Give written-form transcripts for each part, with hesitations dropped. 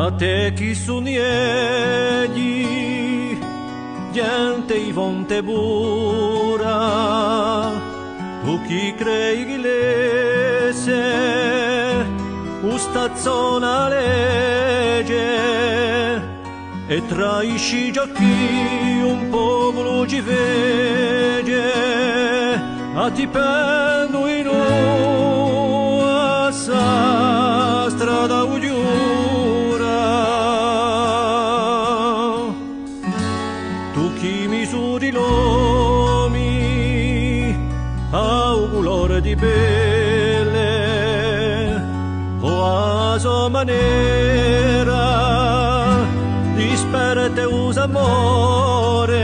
A te chi suniegli, gente i fonte bura, tu chi crei glese, ustazzona legge, e tra i scigiochi un popolo ci vede, a ti penno in una strada udiura. Tu chi misuri l'uomi a un colore di pelle o a sua maniera disperate usa amore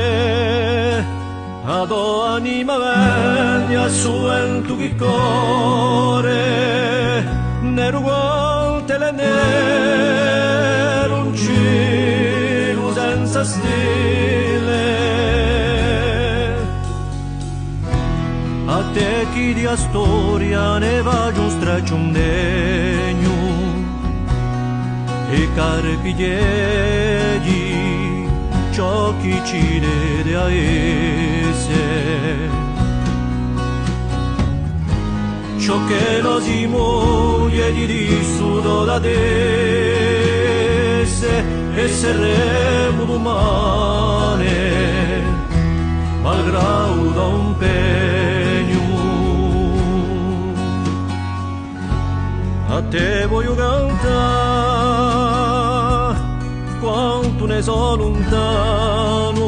ad anima veglia su tu chi core nero guante le nero un cielo senza stile. A te chi di storia ne va giù streccio un degno e carpi diedi ciò chi ci vede a esse, ciò che lo si muove di dissudo da esse e saremo umane malgrado un pegno. A te voglio cantare quanto ne so lontano,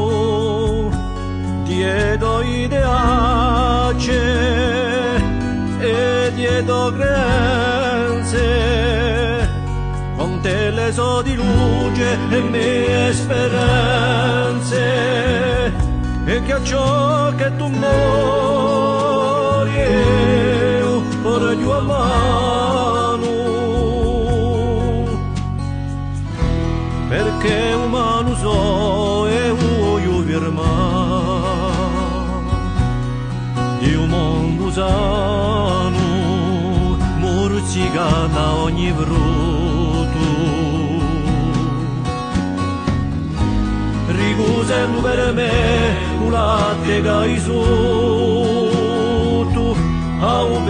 dietro ideace e dietro credenze, con te le so di luce e mie speranze, e che a ciò che tu muori io vorrei più a mano, perché umano so e voglio firmare di un mondo sano, morzicata ogni brutto, ricusando per me un latte che hai sotto a un